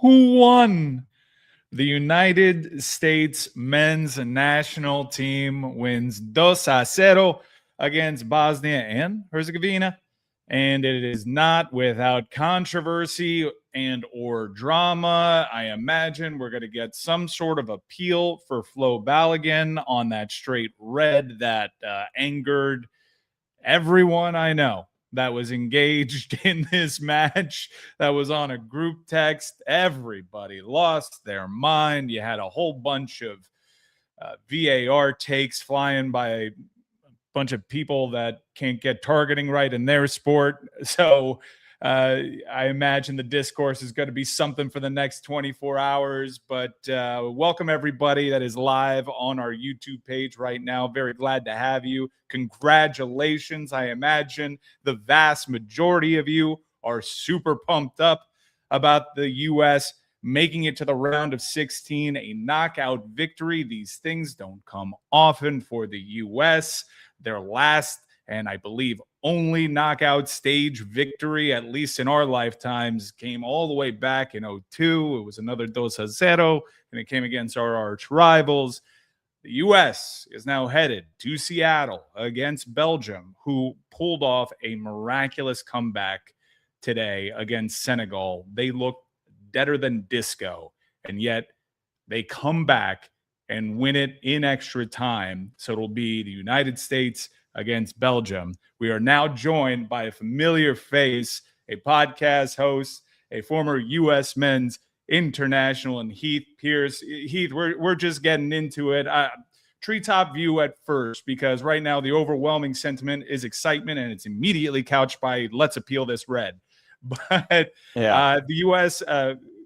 who won? The United States men's national team wins 2-0 against Bosnia and Herzegovina. And it is not without controversy and or drama. I imagine we're going to get some sort of appeal for Flo Balogun on that straight red that angered everyone I know that was engaged in this match, that was on a group text. Everybody lost their mind. You had a whole bunch of VAR takes flying by a bunch of people that can't get targeting right in their sport. So I imagine the discourse is going to be something for the next 24 hours. But welcome everybody that is live on our YouTube page right now. Very glad to have you. Congratulations. I imagine the vast majority of you are super pumped up about the U.S. making it to the round of 16, a knockout victory. These things don't come often for the U.S. Their last, and I believe only knockout stage victory, at least in our lifetimes, came all the way back in 2002. It was another 2-0, and it came against our arch rivals. The U.S. is now headed to Seattle against Belgium, who pulled off a miraculous comeback today against Senegal. They look deader than disco, and yet they come back and win it in extra time. So it'll be the United States against Belgium. We are now joined by a familiar face, a podcast host, a former U.S. men's international, and Heath Pearce. Heath, we're just getting into it. Treetop view at first, because right now the overwhelming sentiment is excitement, and it's immediately couched by let's appeal this red. But the U.S.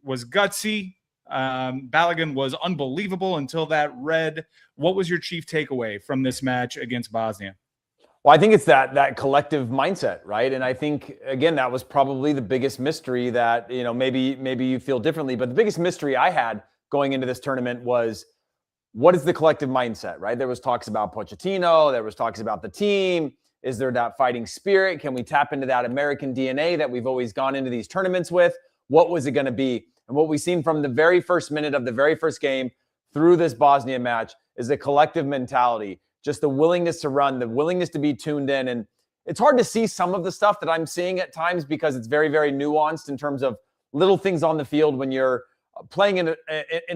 Was gutsy. Balogun was unbelievable until that red. What was your chief takeaway from this match against Bosnia? Well, I think it's that collective mindset, right? And I think, again, that was probably the biggest mystery that, maybe you feel differently, but the biggest mystery I had going into this tournament was, what is the collective mindset, right? There was talks about Pochettino. There was talks about the team. Is there that fighting spirit? Can we tap into that American DNA that we've always gone into these tournaments with? What was it going to be? And what we've seen from the very first minute of the very first game through this Bosnia match is a collective mentality, just the willingness to run, the willingness to be tuned in. And it's hard to see some of the stuff that I'm seeing at times because it's very, very nuanced in terms of little things on the field when you're playing in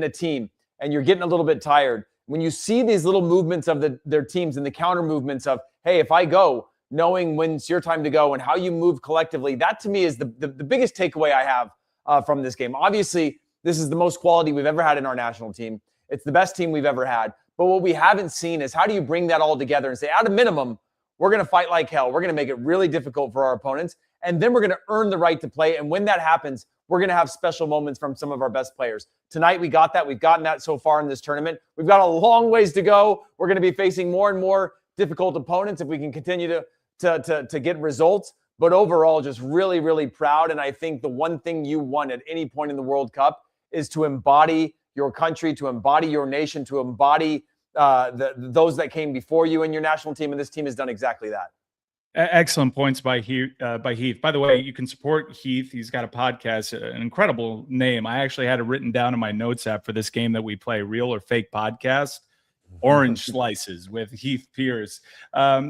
a team and you're getting a little bit tired. When you see these little movements of their teams and the counter movements of, hey, if I go, knowing when it's your time to go and how you move collectively, that to me is the biggest takeaway I have from this game. Obviously, this is the most quality we've ever had in our national team. It's the best team we've ever had. But what we haven't seen is how do you bring that all together and say, at a minimum, we're going to fight like hell. We're going to make it really difficult for our opponents. And then we're going to earn the right to play. And when that happens, we're going to have special moments from some of our best players. Tonight, we got that. We've gotten that so far in this tournament. We've got a long ways to go. We're going to be facing more and more difficult opponents if we can continue to get results. But overall, just really, really proud. And I think the one thing you want at any point in the World Cup is to embody your country, to embody your nation, to embody those that came before you in your national team. And this team has done exactly that. Excellent points by Heath. By the way, you can support Heath. He's got a podcast, an incredible name. I actually had it written down in my notes app for this game that we play, Real or Fake Podcast. Orange Slices with Heath Pearce.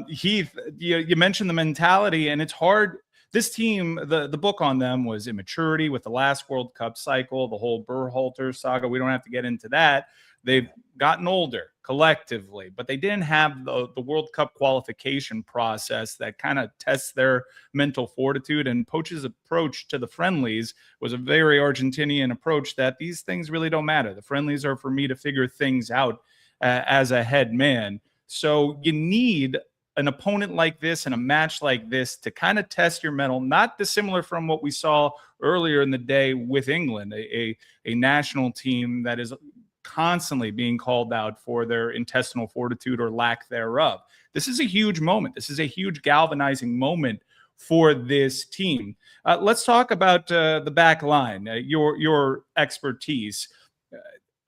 Heath, you mentioned the mentality, and it's hard. This team, the book on them was immaturity with the last World Cup cycle, the whole Berhalter saga. We don't have to get into that. They've gotten older collectively, but they didn't have the World Cup qualification process that kind of tests their mental fortitude. And Poch's approach to the friendlies was a very Argentinian approach that these things really don't matter. The friendlies are for me to figure things out as a head man. So you need an opponent like this and a match like this to kind of test your mental, not dissimilar from what we saw earlier in the day with England, a national team that is constantly being called out for their intestinal fortitude or lack thereof. This is a huge moment. This is a huge galvanizing moment for this team. Let's talk about the back line, your expertise.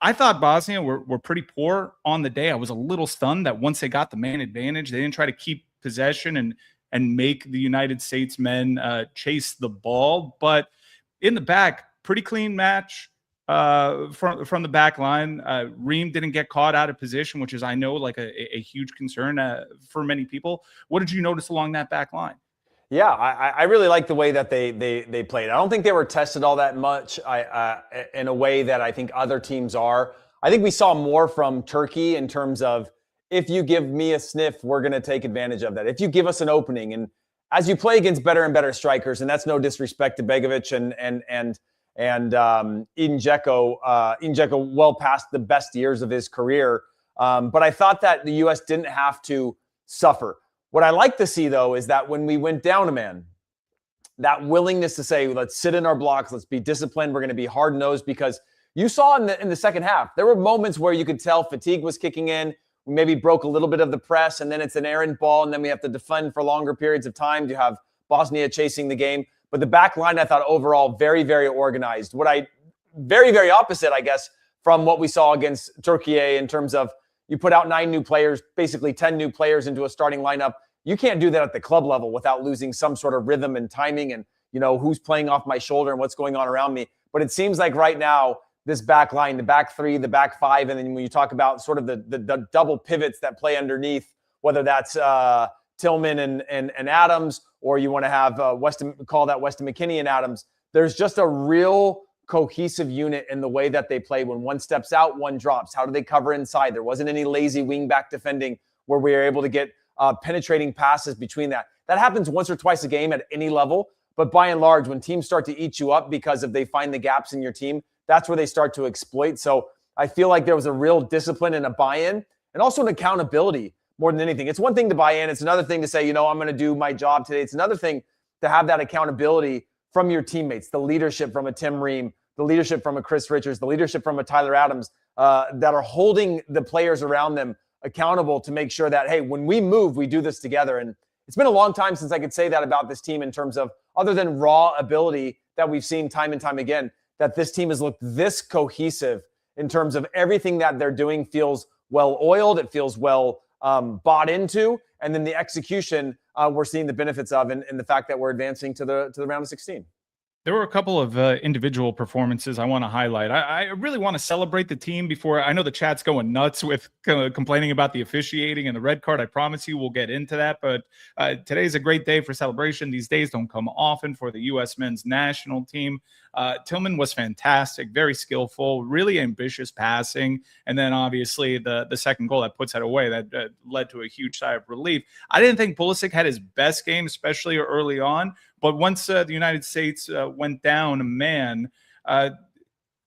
I thought Bosnia were pretty poor on the day. I was a little stunned that once they got the man advantage, they didn't try to keep possession and make the United States men chase the ball. But in the back, pretty clean match. from the back line. Ream didn't get caught out of position, which is, I know, like a huge concern for many people. What did you notice along that back line? Yeah, I really like the way that they played. I don't think they were tested all that much in a way that I think other teams are. I think we saw more from Turkey in terms of, if you give me a sniff, we're going to take advantage of that. If you give us an opening, and as you play against better and better strikers, and that's no disrespect to Begovic and Edin Dzeko, well past the best years of his career. But I thought that the U.S. didn't have to suffer. What I like to see, though, is that when we went down a man, that willingness to say, let's sit in our blocks, let's be disciplined, we're going to be hard-nosed, because you saw in the second half, there were moments where you could tell fatigue was kicking in. We maybe broke a little bit of the press, and then it's an errant ball, and then we have to defend for longer periods of time to have Bosnia chasing the game. But the back line, I thought overall, very, very organized. Very, very opposite, I guess, from what we saw against Turkey in terms of, you put out 9 new players, basically 10 new players into a starting lineup. You can't do that at the club level without losing some sort of rhythm and timing and, who's playing off my shoulder and what's going on around me. But it seems like right now, this back line, the back 3, the back 5, and then when you talk about sort of the double pivots that play underneath, whether that's Tillman and Adams, or you want to have Weston McKennie and Adams, there's just a real cohesive unit in the way that they play. When one steps out, one drops. How do they cover inside? There wasn't any lazy wing back defending where we were able to get penetrating passes between that. That happens once or twice a game at any level. But by and large, when teams start to eat you up because if they find the gaps in your team, that's where they start to exploit. So I feel like there was a real discipline and a buy-in, and also an accountability more than anything. It's one thing to buy in. It's another thing to say, I'm going to do my job today. It's another thing to have that accountability from your teammates, the leadership from a Tim Ream, the leadership from a Chris Richards, the leadership from a Tyler Adams, that are holding the players around them accountable to make sure that, hey, when we move, we do this together. And it's been a long time since I could say that about this team in terms of, other than raw ability that we've seen time and time again, that this team has looked this cohesive in terms of everything that they're doing feels well-oiled. It feels well bought into. And then the execution, we're seeing the benefits of, and the fact that we're advancing to the round of 16. There were a couple of individual performances I want to highlight. I really want to celebrate the team before. I know the chat's going nuts with complaining about the officiating and the red card. I promise you we'll get into that. But today's a great day for celebration. These days don't come often for the U.S. men's national team. Tillman was fantastic, very skillful, really ambitious passing. And then obviously the second goal that puts that away, that led to a huge sigh of relief. I didn't think Pulisic had his best game, especially early on. But once the United States went down a man,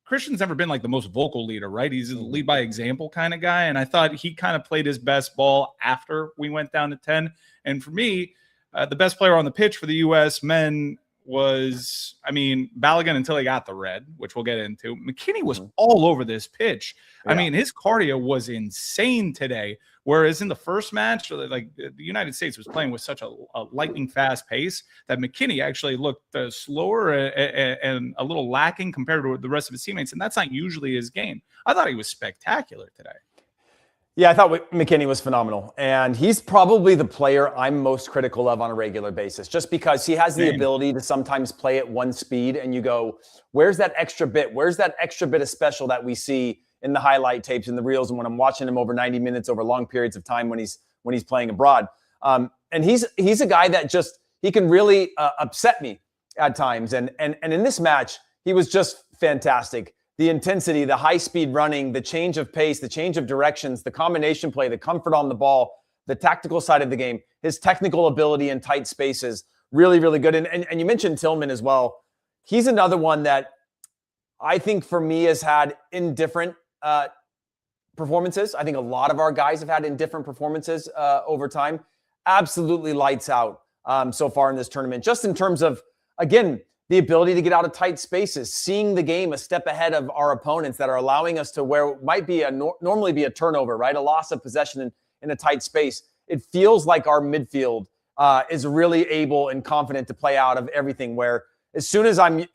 Christian's never been like the most vocal leader, right? He's a lead by example kind of guy. And I thought he kind of played his best ball after we went down to 10. And for me, the best player on the pitch for the U.S. men was, Balogun until he got the red, which we'll get into. McKennie was all over this pitch. Yeah. His cardio was insane today. Whereas in the first match, like the United States was playing with such a lightning fast pace that McKennie actually looked slower and a little lacking compared to the rest of his teammates. And that's not usually his game. I thought he was spectacular today. Yeah, I thought McKennie was phenomenal. And he's probably the player I'm most critical of on a regular basis, just because he has the ability to sometimes play at one speed and you go, where's that extra bit? Where's that extra bit of special that we see in the highlight tapes and the reels, and when I'm watching him over 90 minutes over long periods of time when he's playing abroad. And he's a guy that he can really upset me at times. And in this match, he was just fantastic. The intensity, the high speed running, the change of pace, the change of directions, the combination play, the comfort on the ball, the tactical side of the game, his technical ability in tight spaces, really, really good. And you mentioned Tillman as well. He's another one that I think for me has had indifferent performances. I think a lot of our guys have had indifferent performances over time. Absolutely lights out so far in this tournament, just in terms of, again, the ability to get out of tight spaces, seeing the game a step ahead of our opponents that are allowing us to where it might be normally be a turnover, right? A loss of possession in a tight space. It feels like our midfield is really able and confident to play out of everything, where as soon as my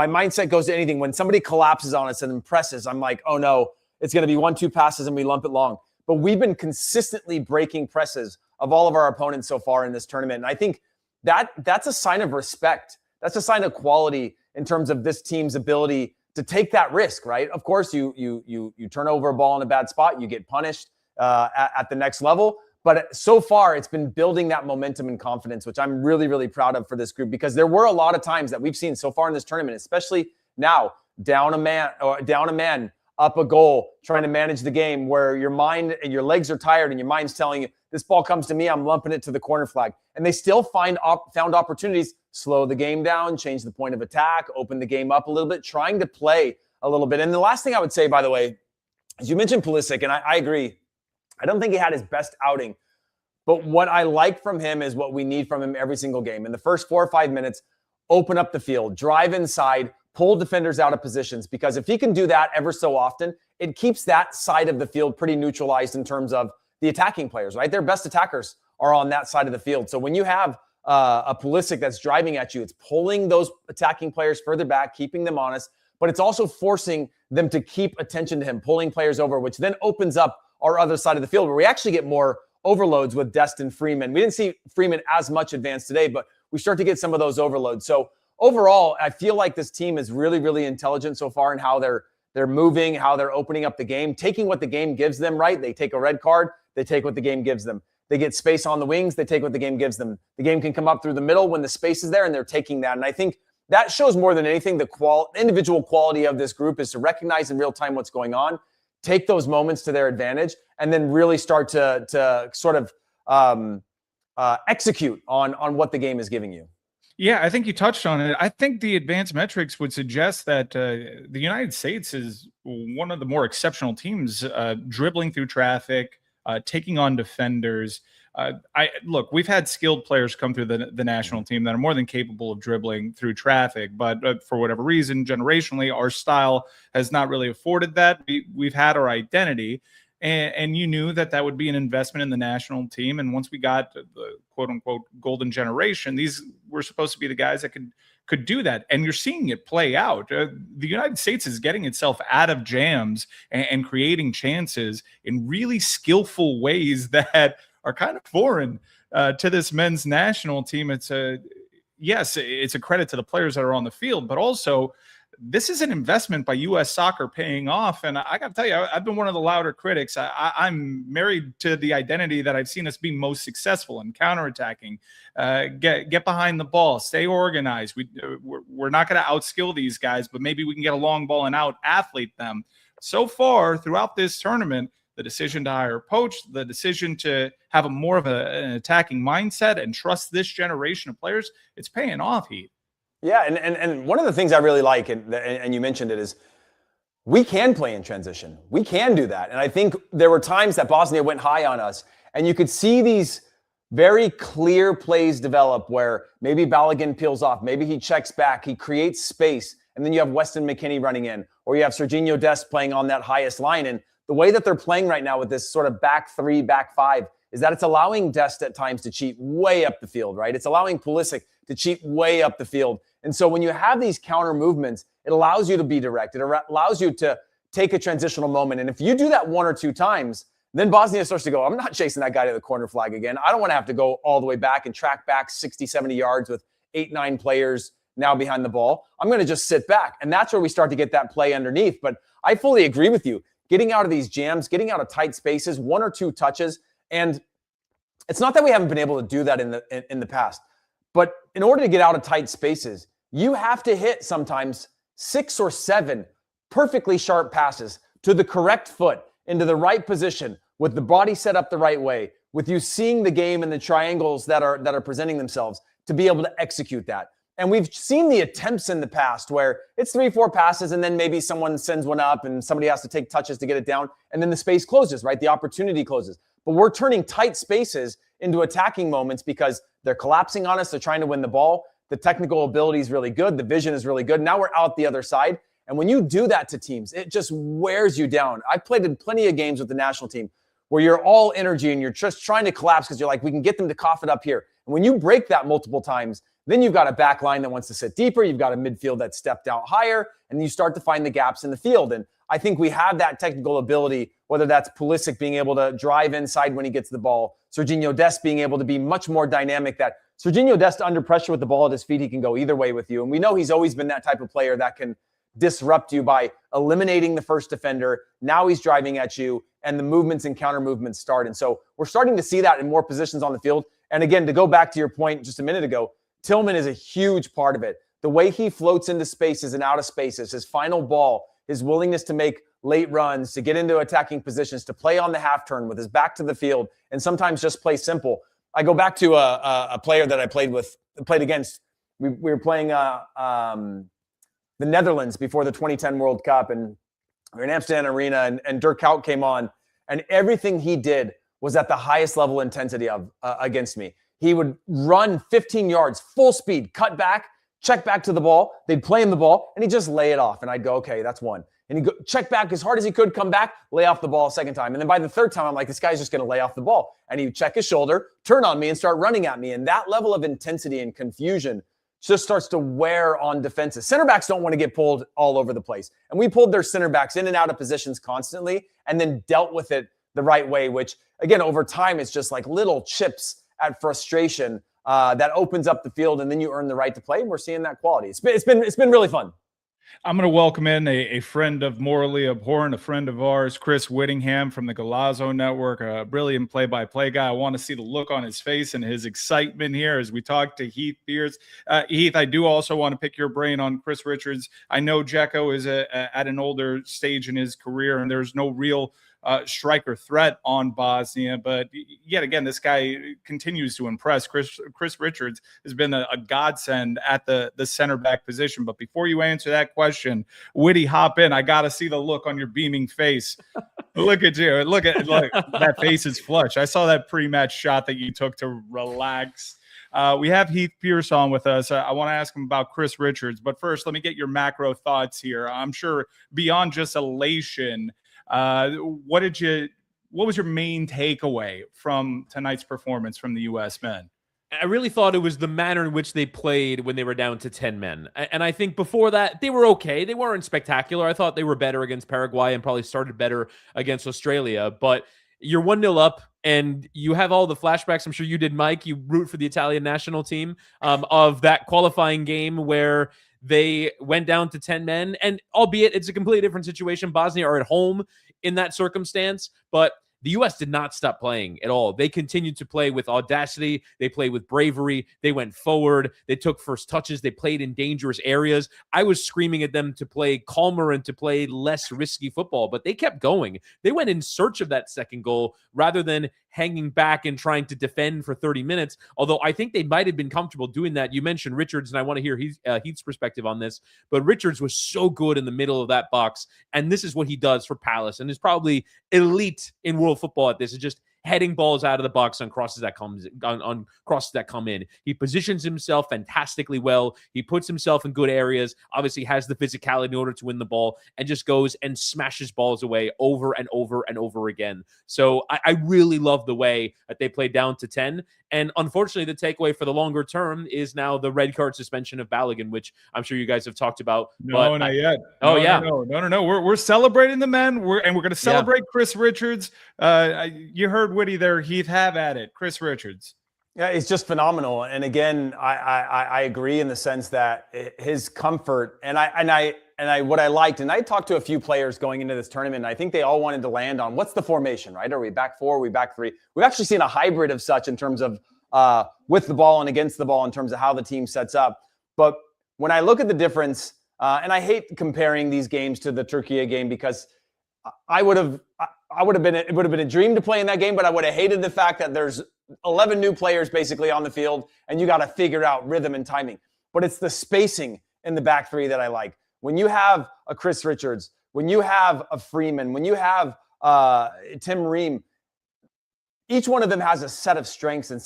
mindset goes to anything, when somebody collapses on us and impresses, I'm like, oh no, it's going to be 1-2 passes and we lump it long. But we've been consistently breaking presses of all of our opponents so far in this tournament. And I think that's a sign of respect. That's a sign of quality in terms of this team's ability to take that risk, right? Of course, you turn over a ball in a bad spot, you get punished at the next level. But so far, it's been building that momentum and confidence, which I'm really, really proud of for this group, because there were a lot of times that we've seen so far in this tournament, especially now, down a man, up a goal, trying to manage the game, where your mind and your legs are tired and your mind's telling you, this ball comes to me, I'm lumping it to the corner flag. And they still found opportunities, slow the game down, change the point of attack, open the game up a little bit, trying to play a little bit. And the last thing I would say, by the way, is you mentioned Pulisic, and I agree. I don't think he had his best outing, but what I like from him is what we need from him every single game. In the first 4 or 5 minutes, open up the field, drive inside, pull defenders out of positions, because if he can do that ever so often, it keeps that side of the field pretty neutralized in terms of the attacking players, right? Their best attackers are on that side of the field. So when you have a Pulisic that's driving at you, it's pulling those attacking players further back, keeping them honest, but it's also forcing them to keep attention to him, pulling players over, which then opens up our other side of the field, where we actually get more overloads with Dest and Freeman. We didn't see Freeman as much advanced today, but we start to get some of those overloads. So overall, I feel like this team is really, really intelligent so far in how they're moving, how they're opening up the game, taking what the game gives them, right? They take a red card, they take what the game gives them. They get space on the wings, they take what the game gives them. The game can come up through the middle when the space is there, and they're taking that. And I think that shows more than anything the individual quality of this group is to recognize in real time what's going on, take those moments to their advantage, and then really start to sort of execute on what the game is giving you. Yeah, I think you touched on it. I think the advanced metrics would suggest that the United States is one of the more exceptional teams, dribbling through traffic, taking on defenders. Look, we've had skilled players come through the national team that are more than capable of dribbling through traffic, but for whatever reason, generationally, our style has not really afforded that. We've had our identity, and you knew that would be an investment in the national team. And once we got the quote unquote golden generation, these were supposed to be the guys that could do that. And you're seeing it play out. The United States is getting itself out of jams and creating chances in really skillful ways that are kind of foreign to this men's national team. It's a credit to the players that are on the field, but also this is an investment by U.S. soccer paying off. And I got to tell you, I've been one of the louder critics. I'm married to the identity that I've seen us be most successful in: counterattacking, get behind the ball, stay organized. We're not going to outskill these guys, but maybe we can get a long ball and out athlete them. So far throughout this tournament, the decision to hire a coach, the decision to have more of an attacking mindset and trust this generation of players, it's paying off, Heath. Yeah, and one of the things I really like, and you mentioned it, is we can play in transition. We can do that. And I think there were times that Bosnia went high on us, and you could see these very clear plays develop where maybe Balogun peels off, maybe he checks back, he creates space, and then you have Weston McKennie running in, or you have Serginho Dest playing on that highest line. And the way that they're playing right now with this sort of back three, back five, is that it's allowing Dest at times to cheat way up the field, right? It's allowing Pulisic to cheat way up the field. And so when you have these counter movements, it allows you to be direct. It allows you to take a transitional moment. And if you do that 1 or 2 times, then Bosnia starts to go, I'm not chasing that guy to the corner flag again. I don't want to have to go all the way back and track back 60, 70 yards with 8, 9 players now behind the ball. I'm going to just sit back. And that's where we start to get that play underneath. But I fully agree with you. Getting out of these jams, getting out of tight spaces, 1 or 2 touches. And it's not that we haven't been able to do that in the past. But in order to get out of tight spaces, you have to hit sometimes 6 or 7 perfectly sharp passes to the correct foot into the right position with the body set up the right way, with you seeing the game and the triangles that are presenting themselves to be able to execute that. And we've seen the attempts in the past where it's 3, 4 passes and then maybe someone sends one up and somebody has to take touches to get it down and then the space closes, right? The opportunity closes. But we're turning tight spaces into attacking moments because they're collapsing on us. They're trying to win the ball. The technical ability is really good. The vision is really good. Now we're out the other side. And when you do that to teams, it just wears you down. I've played in plenty of games with the national team where you're all energy and you're just trying to collapse because you're like, we can get them to cough it up here. And when you break that multiple times, then you've got a back line that wants to sit deeper. You've got a midfield that's stepped out higher, and you start to find the gaps in the field. And I think we have that technical ability, whether that's Pulisic being able to drive inside when he gets the ball, Serginho Dest being able to be much more dynamic. That Serginho Dest under pressure with the ball at his feet, he can go either way with you. And we know he's always been that type of player that can disrupt you by eliminating the first defender. Now he's driving at you, and the movements and counter movements start. And so we're starting to see that in more positions on the field. And again, to go back to your point just a minute ago, Tillman is a huge part of it. The way he floats into spaces and out of spaces, his final ball, his willingness to make late runs, to get into attacking positions, to play on the half turn with his back to the field, and sometimes just play simple. I go back to a player that I played against. We were playing the Netherlands before the 2010 World Cup, and we were in Amsterdam Arena, and Dirk Kuyt came on, and everything he did was at the highest level intensity of against me. He would run 15 yards, full speed, cut back, check back to the ball. They'd play him the ball, and he'd just lay it off. And I'd go, okay, that's one. And he'd go check back as hard as he could, come back, lay off the ball a second time. And then by the third time, I'm like, this guy's just going to lay off the ball. And he'd check his shoulder, turn on me, and start running at me. And that level of intensity and confusion just starts to wear on defenses. Center backs don't want to get pulled all over the place. And we pulled their center backs in and out of positions constantly and then dealt with it the right way, which, again, over time, it's just like little chips at frustration that opens up the field, and then you earn the right to play. And we're seeing that quality. It's been really fun. I'm going to welcome in a friend of Morally Abhorrent, a friend of ours, Chris Whittingham from the Galazzo Network, a brilliant play-by-play guy. I want to see the look on his face and his excitement here as we talk to Heath Pearce. Heath, I do also want to pick your brain on Chris Richards. I know Dzeko is at an older stage in his career, and there's no real striker threat on Bosnia, but yet again, this guy continues to impress. Chris Richards has been a godsend at the center back position. But before you answer that question, Whitty, hop in. I got to see the look on your beaming face. Look at you. Look, that face is flush. I saw that pre-match shot that you took to relax. We have Heath Pearce on with us. I want to ask him about Chris Richards, but first, let me get your macro thoughts here. I'm sure beyond just elation, what was your main takeaway from tonight's performance from the U.S. men? I really thought it was the manner in which they played when they were down to 10 men. And I think before that, they were okay. They weren't spectacular. I thought they were better against Paraguay and probably started better against Australia. But you're 1-0 up, and you have all the flashbacks. I'm sure you did, Mike. You root for the Italian national team of that qualifying game where they went down to 10 men, and albeit it's a completely different situation. Bosnia are at home in that circumstance, but the U.S. did not stop playing at all. They continued to play with audacity. They played with bravery. They went forward. They took first touches. They played in dangerous areas. I was screaming at them to play calmer and to play less risky football, but they kept going. They went in search of that second goal rather than hanging back and trying to defend for 30 minutes, although I think they might have been comfortable doing that. You mentioned Richards, and I want to hear Heath's perspective on this, but Richards was so good in the middle of that box, and this is what he does for Palace, and is probably elite in world football at this, is just heading balls out of the box on crosses that come in. He positions himself fantastically well. He puts himself in good areas, obviously has the physicality in order to win the ball, and just goes and smashes balls away over and over and over again. So I really love the way that they played down to 10. And unfortunately, the takeaway for the longer term is now the red card suspension of Balogun, which I'm sure you guys have talked about. No, not yet. No. We're celebrating the men. We're going to celebrate Chris Richards. You heard Whitty there. Heath, have at it. Chris Richards. Yeah, it's just phenomenal. And again, I agree in the sense that his comfort and what I liked, and I talked to a few players going into this tournament, and I think they all wanted to land on what's the formation, right? Are we back four? Are we back three? We've actually seen a hybrid of such in terms of with the ball and against the ball in terms of how the team sets up. But when I look at the difference, and I hate comparing these games to the Turkey game because it would have been a dream to play in that game, but I would have hated the fact that there's 11 new players basically on the field, and you got to figure out rhythm and timing. But it's the spacing in the back three that I like. When you have a Chris Richards, when you have a Freeman, when you have Tim Ream, each one of them has a set of strengths, and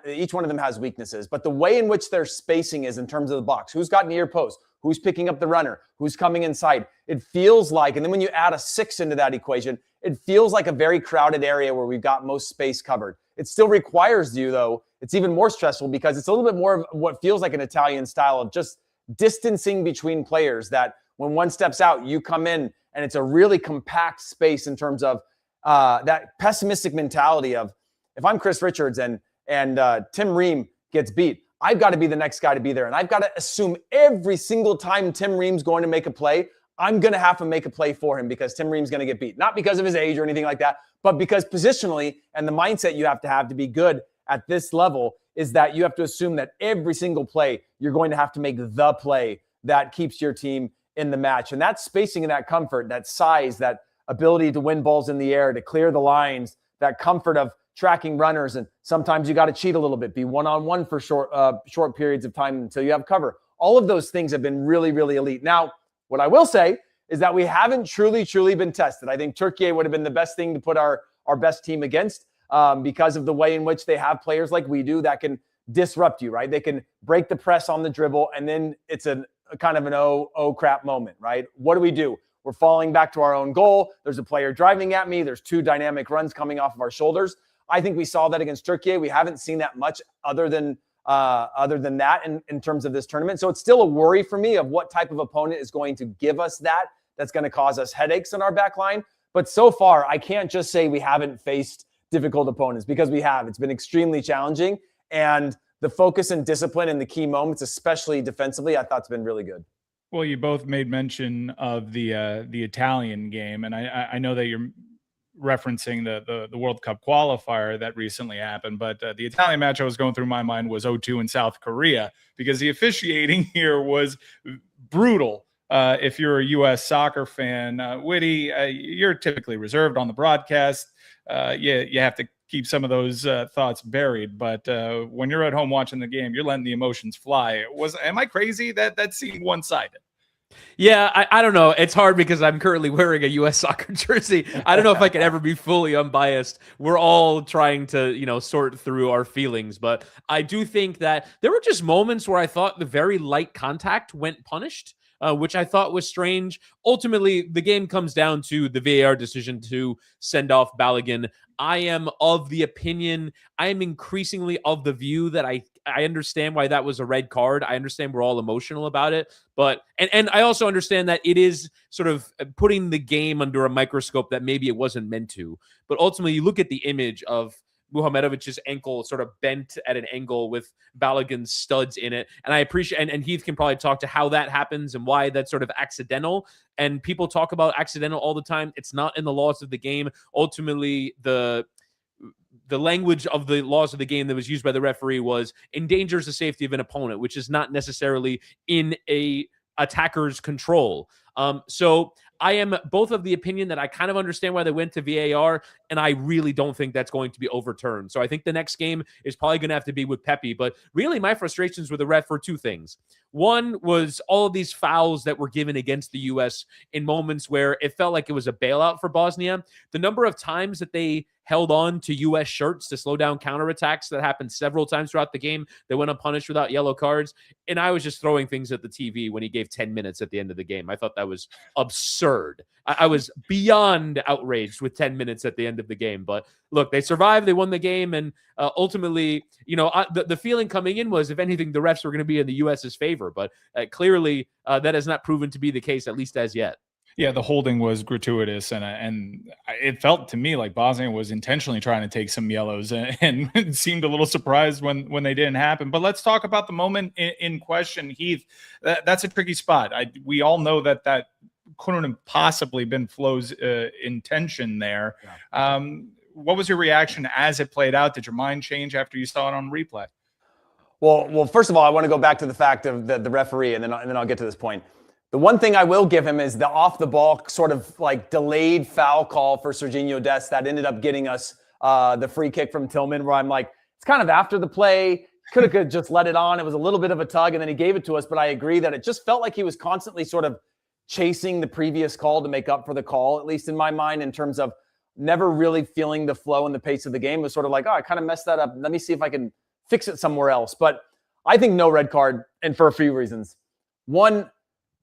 each one of them has weaknesses. But the way in which their spacing is in terms of the box, who's got near post, who's picking up the runner, who's coming inside, it feels like, and then when you add a 6 into that equation, it feels like a very crowded area where we've got most space covered. It still requires you, though, it's even more stressful because it's a little bit more of what feels like an Italian style of just distancing between players, that when one steps out, you come in, and it's a really compact space in terms of that pessimistic mentality of, if I'm Chris Richards and Tim Ream gets beat, I've got to be the next guy to be there. And I've got to assume every single time Tim Ream's going to make a play, I'm going to have to make a play for him because Tim Ream's going to get beat. Not because of his age or anything like that, but because positionally and the mindset you have to be good at this level is that you have to assume that every single play, you're going to have to make the play that keeps your team in the match. And that spacing and that comfort, that size, that ability to win balls in the air, to clear the lines, that comfort of tracking runners. And sometimes you got to cheat a little bit, be one-on-one for short periods of time until you have cover. All of those things have been really, really elite. Now, what I will say is that we haven't truly been tested. I think Turkey would have been the best thing to put our best team against because of the way in which they have players like we do that can disrupt you, right? They can break the press on the dribble, and then it's a kind of an oh crap moment, right? What do? We're falling back to our own goal. There's a player driving at me. There's two dynamic runs coming off of our shoulders. I think we saw that against Turkey. We haven't seen that much other than that in terms of this tournament. So it's still a worry for me of what type of opponent is going to give us that's going to cause us headaches in our back line. But so far, I can't just say we haven't faced difficult opponents because we have. It's been extremely challenging. And the focus and discipline in the key moments, especially defensively, I thought it's been really good. Well, you both made mention of the Italian game, and I know that you're referencing the World Cup qualifier that recently happened, but the Italian match I was going through my mind was 0-2 in South Korea because the officiating here was brutal. If you're a U.S. soccer fan, Whitty, you're typically reserved on the broadcast. You have to keep some of those thoughts buried, but when you're at home watching the game, you're letting the emotions fly. Am I crazy? That seemed one-sided. Yeah, I don't know. It's hard because I'm currently wearing a U.S. soccer jersey. I don't know if I can ever be fully unbiased. We're all trying to, sort through our feelings. But I do think that there were just moments where I thought the very light contact went punished, which I thought was strange. Ultimately, the game comes down to the VAR decision to send off Balogun. I am of the opinion, I am increasingly of the view that I understand why that was a red card. I understand we're all emotional about it, but and I also understand that it is sort of putting the game under a microscope that maybe it wasn't meant to. But ultimately, you look at the image of Muhamedovic's ankle sort of bent at an angle with Balogun's studs in it. And I appreciate, and Heath can probably talk to how that happens and why that's sort of accidental. And people talk about accidental all the time. It's not in the laws of the game. Ultimately, the language of the laws of the game that was used by the referee was endangers the safety of an opponent, which is not necessarily in a attacker's control. So I am both of the opinion that I kind of understand why they went to VAR, and I really don't think that's going to be overturned. So I think the next game is probably going to have to be with Pepe. But really, my frustrations with the ref were two things. One was all of these fouls that were given against the U.S. in moments where it felt like it was a bailout for Bosnia. The number of times that they held on to U.S. shirts to slow down counterattacks that happened several times throughout the game. They went unpunished without yellow cards. And I was just throwing things at the TV when he gave 10 minutes at the end of the game. I thought that was absurd. I was beyond outraged with 10 minutes at the end of the game. But look, they survived. They won the game. And ultimately, the feeling coming in was, if anything, the refs were going to be in the U.S.'s favor. But clearly, that has not proven to be the case, at least as yet. Yeah, the holding was gratuitous, and it felt to me like Bosnia was intentionally trying to take some yellows, and seemed a little surprised when they didn't happen. But let's talk about the moment in question, Heath. That's a tricky spot. We all know that couldn't have possibly been Flo's intention there. Yeah. What was your reaction as it played out? Did your mind change after you saw it on replay? Well, first of all, I want to go back to the fact of the referee, and then I'll get to this point. The one thing I will give him is the off-the-ball sort of like delayed foul call for Sergiño Dest that ended up getting us the free kick from Tillman, where I'm like, it's kind of after the play. Could have just let it on. It was a little bit of a tug, and then he gave it to us. But I agree that it just felt like he was constantly sort of chasing the previous call to make up for the call, at least in my mind, in terms of never really feeling the flow and the pace of the game. It was sort of like, I kind of messed that up. Let me see if I can fix it somewhere else. But I think no red card, and for a few reasons. One,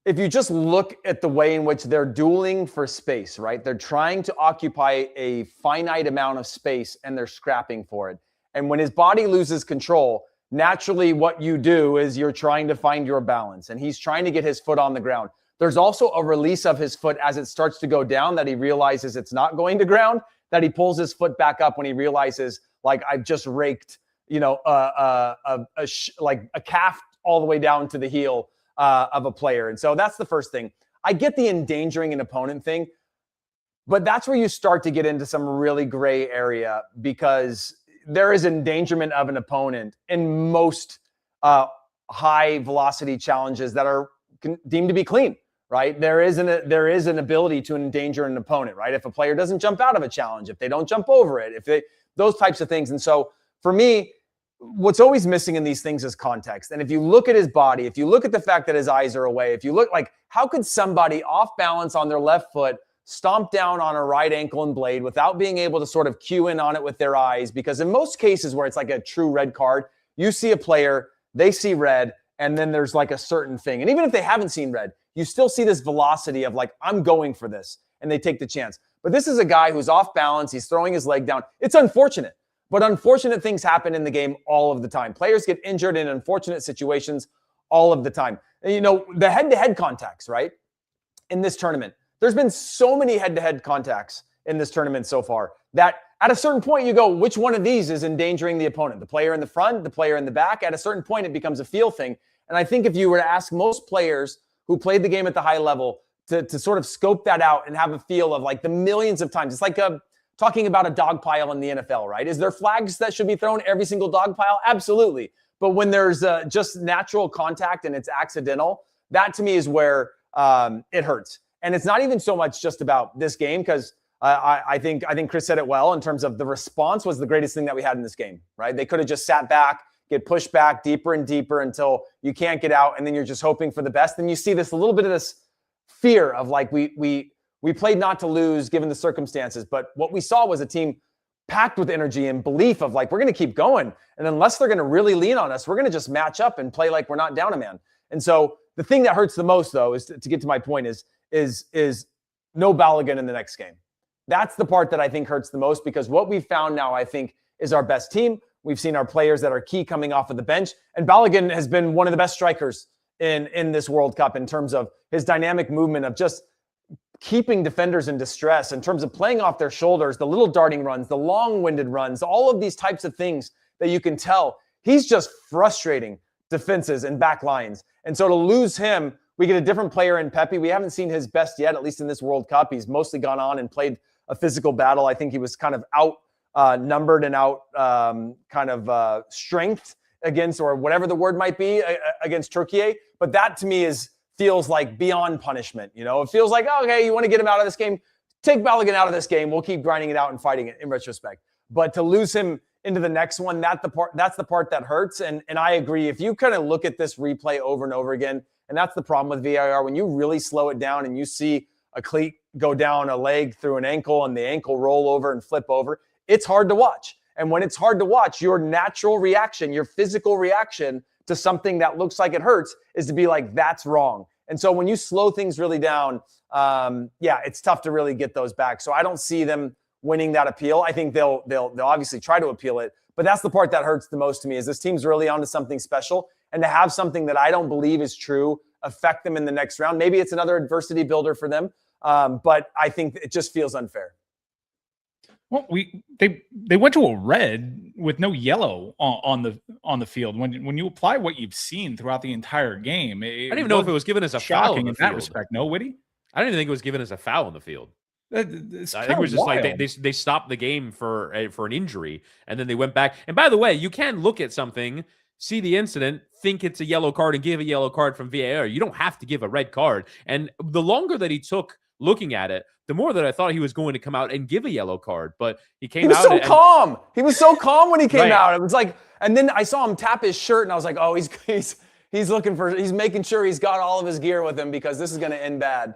if you just look at the way in which they're dueling for space, right? They're trying to occupy a finite amount of space, and they're scrapping for it. And when his body loses control, naturally what you do is you're trying to find your balance, and he's trying to get his foot on the ground. There's also a release of his foot as it starts to go down that he realizes it's not going to ground, that he pulls his foot back up when he realizes, like, I've just raked, like a calf all the way down to the heel of a player. And so that's the first thing. I get the endangering an opponent thing, but that's where you start to get into some really gray area, because there is endangerment of an opponent in most high velocity challenges that are deemed to be clean, right? There is an ability to endanger an opponent, right? If a player doesn't jump out of a challenge, if they don't jump over it, those types of things. And so for me, what's always missing in these things is context. And if you look at his body, if you look at the fact that his eyes are away, if you look like, how could somebody off balance on their left foot stomp down on a right ankle and blade without being able to sort of cue in on it with their eyes? Because in most cases where it's like a true red card, you see a player, they see red, and then there's like a certain thing. And even if they haven't seen red, you still see this velocity of like, I'm going for this, and they take the chance. But this is a guy who's off balance. He's throwing his leg down. It's unfortunate, but unfortunate things happen in the game all of the time. Players get injured in unfortunate situations all of the time. And, you know, the head-to-head contacts, right, in this tournament, there's been so many head-to-head contacts in this tournament so far that at a certain point you go, which one of these is endangering the opponent? The player in the front, the player in the back? At a certain point, it becomes a feel thing. And I think if you were to ask most players who played the game at the high level to sort of scope that out and have a feel of like the millions of times, it's like talking about a dog pile in the NFL, right? Is there flags that should be thrown every single dog pile? Absolutely. But when there's just natural contact and it's accidental, that to me is where it hurts. And it's not even so much just about this game, because I think Chris said it well in terms of the response was the greatest thing that we had in this game, right? They could have just sat back, get pushed back deeper and deeper until you can't get out, and then you're just hoping for the best. And you see this a little bit of this fear of like we played not to lose given the circumstances, but what we saw was a team packed with energy and belief of like, we're going to keep going, and unless they're going to really lean on us, we're going to just match up and play like we're not down a man. And so the thing that hurts the most, though, is to get to my point, is no Balogun in the next game. That's the part that I think hurts the most, because what we've found now, I think, is our best team. We've seen our players that are key coming off of the bench, and Balogun has been one of the best strikers in this World Cup in terms of his dynamic movement of just keeping defenders in distress, in terms of playing off their shoulders, the little darting runs, the long-winded runs, all of these types of things that you can tell. He's just frustrating defenses and back lines. And so to lose him, we get a different player in Pepe. We haven't seen his best yet, at least in this World Cup. He's mostly gone on and played a physical battle. I think he was kind of outnumbered and out strength against, or whatever the word might be, against Turkey. But that to me feels like beyond punishment. You know, it feels like, oh, okay, you want to get him out of this game, take Balogun out of this game. We'll keep grinding it out and fighting it in retrospect. But to lose him into the next one, that's the part that hurts. And I agree. If you kind of look at this replay over and over again, and that's the problem with VAR, when you really slow it down and you see a cleat go down a leg through an ankle and the ankle roll over and flip over, it's hard to watch. And when it's hard to watch, your natural reaction, your physical reaction to something that looks like it hurts is to be like, that's wrong. And so when you slow things really down, it's tough to really get those back. So I don't see them winning that appeal. I think they'll obviously try to appeal it, but that's the part that hurts the most to me, is this team's really onto something special, and to have something that I don't believe is true affect them in the next round. Maybe it's another adversity builder for them, but I think it just feels unfair. Well, they went to a red with no yellow on the field. When you apply what you've seen throughout the entire game, I don't even know if it was given as a foul in that respect. No, Whitty? I don't even think it was given as a foul in the field. I think it was just wild. like they stopped the game for an injury, and then they went back. And by the way, you can look at something, see the incident, think it's a yellow card, and give a yellow card from VAR. You don't have to give a red card. And the longer that he took looking at it, the more that I thought he was going to come out and give a yellow card. But he came out. He was so calm. He was so calm when he came out. It was like, and then I saw him tap his shirt, and I was like, oh, he's making sure he's got all of his gear with him, because this is going to end bad.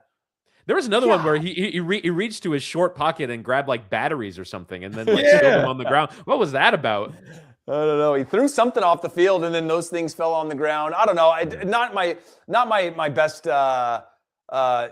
There was another one where he reached to his short pocket and grabbed like batteries or something, and then spilled them on the ground. What was that about? I don't know. He threw something off the field, and then those things fell on the ground. I don't know. Not my best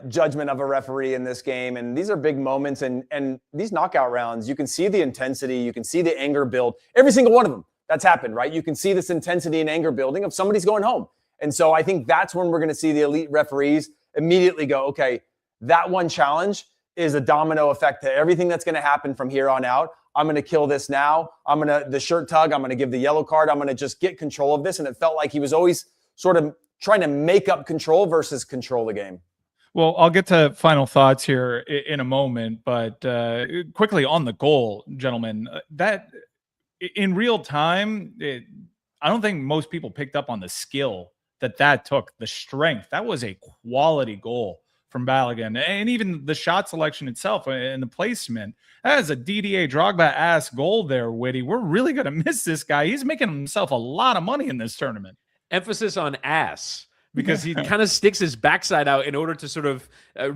judgment of a referee in this game. And these are big moments, and these knockout rounds, you can see the intensity, you can see the anger build. Every single one of them that's happened, right? You can see this intensity and anger building of somebody's going home. And so I think that's when we're going to see the elite referees immediately go, okay, that one challenge is a domino effect to everything that's going to happen from here on out. I'm going to kill this now. The shirt tug, I'm going to give the yellow card. I'm going to just get control of this. And it felt like he was always sort of trying to make up control versus control the game. Well, I'll get to final thoughts here in a moment, but quickly on the goal, gentlemen, that in real time, I don't think most people picked up on the skill that took, the strength. That was a quality goal from Balogun, and even the shot selection itself and the placement. That is a DDA Drogba-ass goal there, Whitty. We're really going to miss this guy. He's making himself a lot of money in this tournament. Emphasis on ass, because he kind of sticks his backside out in order to sort of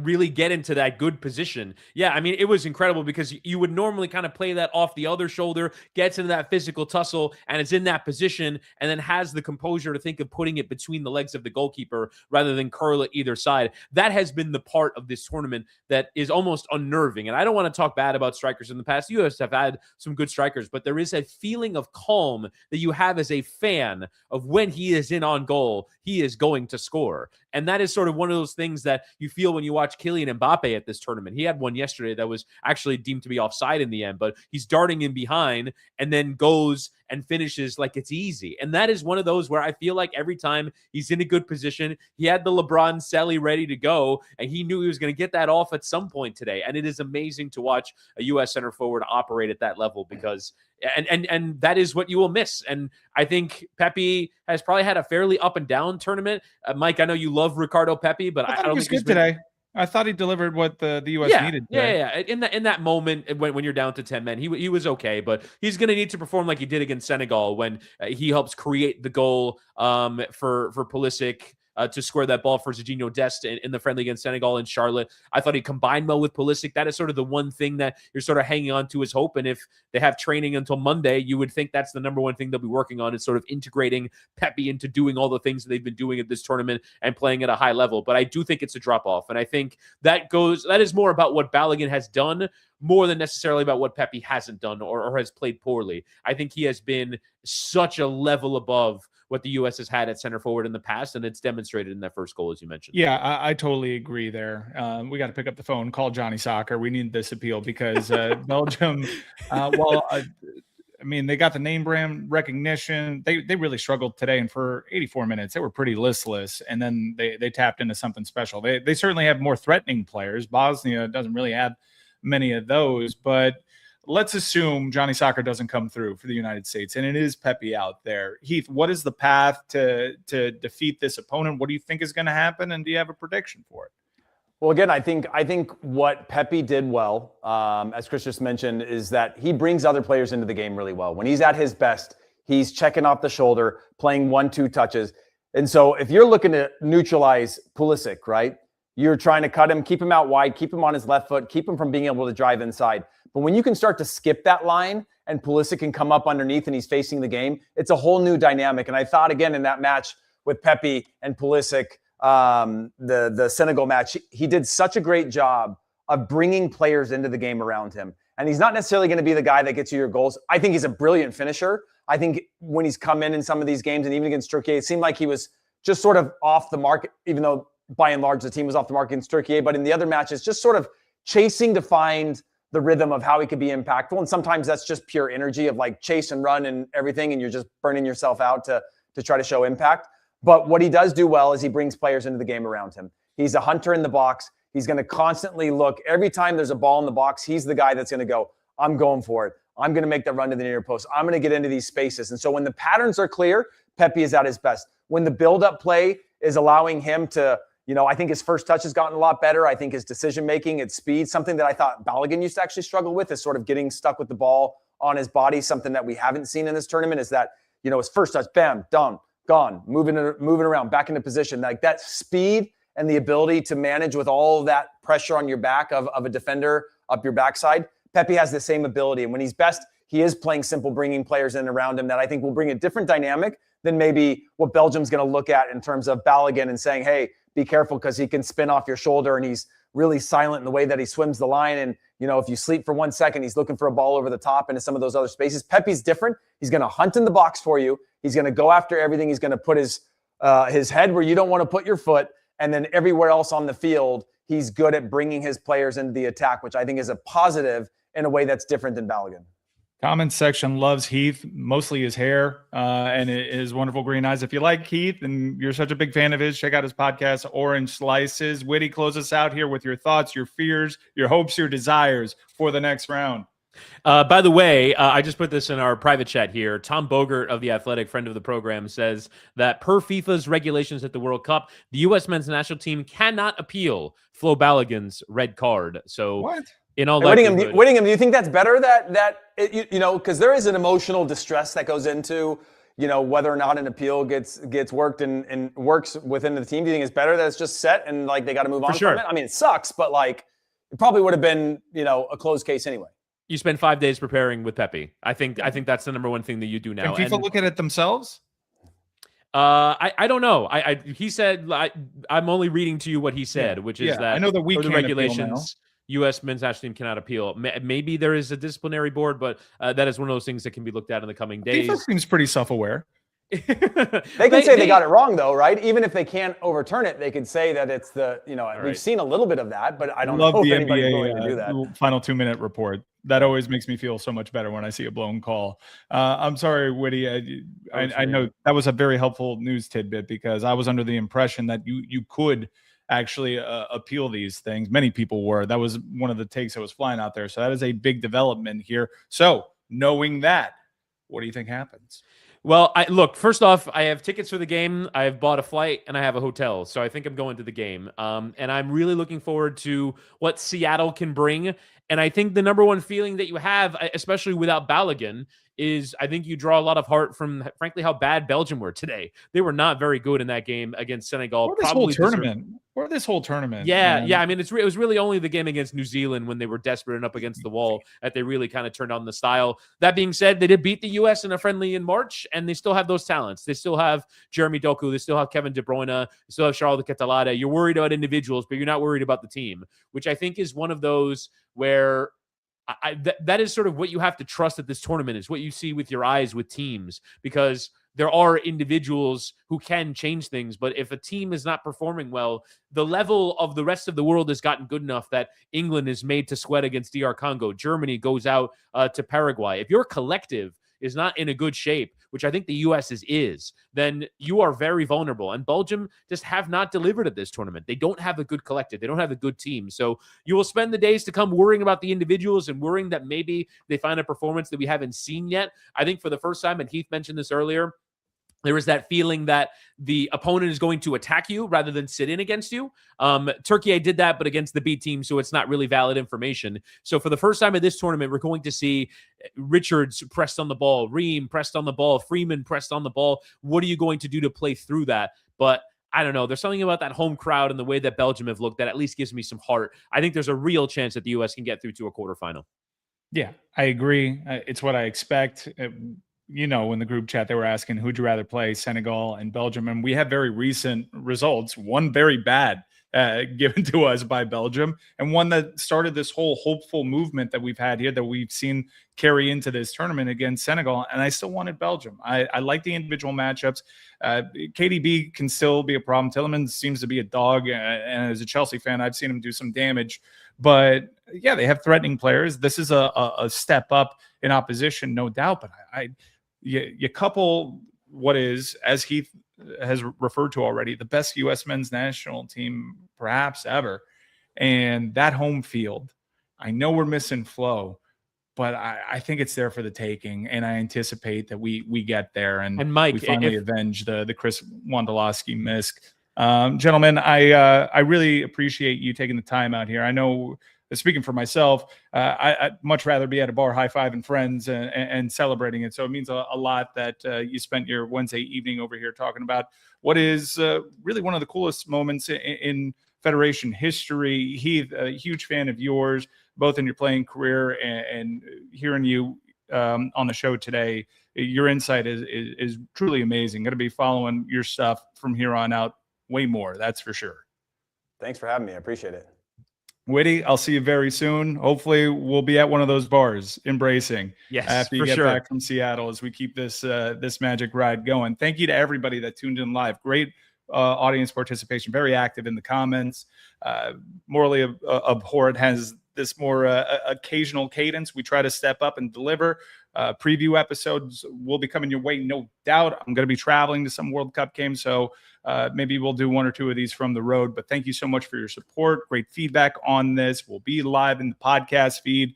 really get into that good position. Yeah, I mean, it was incredible because you would normally kind of play that off the other shoulder, gets into that physical tussle, and is in that position, and then has the composure to think of putting it between the legs of the goalkeeper rather than curl it either side. That has been the part of this tournament that is almost unnerving. And I don't want to talk bad about strikers in the past. You guys have had some good strikers, but there is a feeling of calm that you have as a fan of when he is in on goal, he is going to score. And that is sort of one of those things that you feel when you watch Kylian Mbappe at this tournament. He had one yesterday that was actually deemed to be offside in the end, but he's darting in behind and then goes and finishes like it's easy. And that is one of those where I feel like every time he's in a good position, he had the LeBron celly ready to go, and he knew he was going to get that off at some point today. And it is amazing to watch a U.S. center forward operate at that level, because and that is what you will miss. And I think Pepe has probably had a fairly up and down tournament. Mike, I know you love Ricardo Pepe, but I don't think he's good today. I thought he delivered what the U.S. needed today. Yeah. In that moment when you're down to 10 men, he was okay, but he's going to need to perform like he did against Senegal when he helps create the goal for Pulisic to square that ball for Serginho Dest in the friendly against Senegal and Charlotte. I thought he combined well with Pulisic. That is sort of the one thing that you're sort of hanging on to as hope. And if they have training until Monday, you would think that's the number one thing they'll be working on, is sort of integrating Pepe into doing all the things that they've been doing at this tournament and playing at a high level. But I do think it's a drop off. And I think that is more about what Balogun has done more than necessarily about what Pepe hasn't done or has played poorly. I think he has been such a level above what the U.S. has had at center forward in the past, and it's demonstrated in that first goal, as you mentioned. Yeah, I totally agree there. We got to pick up the phone, call Johnny Soccer. We need this appeal because Belgium, I mean, they got the name brand recognition. They really struggled today, and for 84 minutes, they were pretty listless, and then they tapped into something special. They certainly have more threatening players. Bosnia doesn't really have many of those, but let's assume Johnny Soccer doesn't come through for the United States, and it is Pepe out there. Heath, what is the path to defeat this opponent? What do you think is going to happen, and do you have a prediction for it? Well, again, I think what Pepe did well, as Chris just mentioned, is that he brings other players into the game really well. When he's at his best, he's checking off the shoulder, playing 1-2 touches. And so if you're looking to neutralize Pulisic, right, you're trying to cut him, keep him out wide, keep him on his left foot, keep him from being able to drive inside. But when you can start to skip that line and Pulisic can come up underneath and he's facing the game, it's a whole new dynamic. And I thought, again, in that match with Pepe and Pulisic, the Senegal match, he did such a great job of bringing players into the game around him. And he's not necessarily going to be the guy that gets you your goals. I think he's a brilliant finisher. I think when he's come in some of these games, and even against Turkey, it seemed like he was just sort of off the market, even though by and large the team was off the market against Turkey. But in the other matches, just sort of chasing to find the rhythm of how he could be impactful. And sometimes that's just pure energy of like chase and run and everything, and you're just burning yourself out to try to show impact. But what he does do well is he brings players into the game around him. He's a hunter in the box. He's going to constantly look. Every time there's a ball in the box, he's the guy that's going to go, I'm going for it. I'm going to make the run to the near post. I'm going to get into these spaces. And so when the patterns are clear, Pepe is at his best. When the build-up play is allowing him to, I think his first touch has gotten a lot better. I think his decision-making, its speed, something that I thought Balogun used to actually struggle with, is sort of getting stuck with the ball on his body. Something that we haven't seen in this tournament is that, his first touch, bam, done, gone, moving around, back into position. Like that speed and the ability to manage with all of that pressure on your back of a defender up your backside. Pepe has the same ability. And when he's best, he is playing simple, bringing players in around him that I think will bring a different dynamic than maybe what Belgium's going to look at in terms of Balogun and saying, hey, be careful because he can spin off your shoulder and he's really silent in the way that he swims the line. And, if you sleep for 1 second, he's looking for a ball over the top into some of those other spaces. Pepe's different. He's going to hunt in the box for you. He's going to go after everything. He's going to put his head where you don't want to put your foot. And then everywhere else on the field, he's good at bringing his players into the attack, which I think is a positive in a way that's different than Balogun. Comment section loves Heath, mostly his hair and his wonderful green eyes. If you like Heath and you're such a big fan of his, check out his podcast, Orange Slices. Whitty, close us out here with your thoughts, your fears, your hopes, your desires for the next round. By the way, I just put this in our private chat here. Tom Bogert of The Athletic, friend of the program, says that per FIFA's regulations at the World Cup, the U.S. men's national team cannot appeal Flo Balogun's red card. So what? In all Whittingham, do you think that's better because there is an emotional distress that goes into, whether or not an appeal gets worked and works within the team? Do you think it's better that it's just set and like they got to move on from it? I mean, it sucks, but like it probably would have been, a closed case anyway. You spend 5 days preparing with Pepe. I think that's the number one thing that you do now. Can FIFA look at it themselves? I don't know. He said I'm only reading to you what he said, which is that I know that we the regulations. U.S. men's national team cannot appeal. Maybe there is a disciplinary board, but that is one of those things that can be looked at in the coming days. FIFA seems pretty self-aware. They can say they got it wrong, though, right? Even if they can't overturn it, they could say that it's we've seen a little bit of that, but I don't know if anybody's going to do that. Final 2-minute report. That always makes me feel so much better when I see a blown call. I'm sorry, Whitty. I know that was a very helpful news tidbit because I was under the impression that you could actually appeal these things. Many people were. That was one of the takes that was flying out there. So that is a big development here. So knowing that, what do you think happens? Well, look, first off, I have tickets for the game. I have bought a flight and I have a hotel. So I think I'm going to the game. And I'm really looking forward to what Seattle can bring. And I think the number one feeling that you have, especially without Balogun, is I think you draw a lot of heart from, frankly, how bad Belgium were today. They were not very good in that game against Senegal. Or this whole tournament. Yeah. I mean, it was really only the game against New Zealand when they were desperate and up against the wall that they really kind of turned on the style. That being said, they did beat the U.S. in a friendly in March, and they still have those talents. They still have Jeremy Doku. They still have Kevin De Bruyne. They still have Charles de Ketelade. You're worried about individuals, but you're not worried about the team, which I think is one of those where that is sort of what you have to trust at this tournament, is what you see with your eyes with teams, because there are individuals who can change things. But if a team is not performing well, the level of the rest of the world has gotten good enough that England is made to sweat against DR Congo. Germany goes out to Paraguay. If your collective is not in a good shape, which I think the U.S. is, then you are very vulnerable. And Belgium just have not delivered at this tournament. They don't have a good collective. They don't have a good team. So you will spend the days to come worrying about the individuals and worrying that maybe they find a performance that we haven't seen yet. I think for the first time, and Heath mentioned this earlier, there is that feeling that the opponent is going to attack you rather than sit in against you. Turkey did that, but against the B team, so it's not really valid information. So for the first time in this tournament, we're going to see Richards pressed on the ball, Ream pressed on the ball, Freeman pressed on the ball. What are you going to do to play through that? But I don't know. There's something about that home crowd and the way that Belgium have looked that at least gives me some heart. I think there's a real chance that the U.S. can get through to a quarterfinal. Yeah, I agree. It's what I expect. In the group chat, they were asking, who'd you rather play, Senegal and Belgium? And we have very recent results, one very bad given to us by Belgium, and one that started this whole hopeful movement that we've had here that we've seen carry into this tournament against Senegal. And I still wanted Belgium. I like the individual matchups. KDB can still be a problem. Tielemans seems to be a dog. And as a Chelsea fan, I've seen him do some damage. But yeah, they have threatening players. This is a step up in opposition, no doubt. But you couple what is, as Heath has referred to already, the best U.S. men's national team perhaps ever, and that home field. I know we're missing Flo, but I think it's there for the taking, and I anticipate that we get there and Mike, we finally avenge the Chris Wondolowski miss. Gentlemen, I really appreciate you taking the time out here. I know, speaking for myself, I'd much rather be at a bar high-fiving friends and celebrating it. So it means a lot that you spent your Wednesday evening over here talking about what is really one of the coolest moments in Federation history. Heath, a huge fan of yours, both in your playing career and hearing you on the show today. Your insight is truly amazing. Going to be following your stuff from here on out way more, that's for sure. Thanks for having me. I appreciate it. Whitty, I'll see you very soon. Hopefully we'll be at one of those bars embracing after you get back from Seattle as we keep this magic ride going. Thank you to everybody that tuned in live. Great audience participation, very active in the comments. Morally Abhorrent has this more occasional cadence. We try to step up and deliver. Preview episodes will be coming your way, no doubt. I'm going to be traveling to some World Cup games, so maybe we'll do 1 or 2 of these from the road. But thank you so much for your support. Great feedback on this. We'll be live in the podcast feed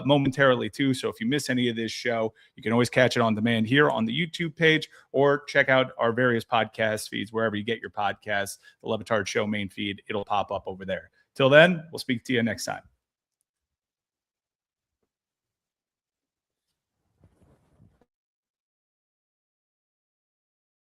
momentarily too. So if you miss any of this show, you can always catch it on demand here on the YouTube page, or check out our various podcast feeds wherever you get your podcasts. The Le Batard Show main feed, it'll pop up over there. Till then, we'll speak to you next time.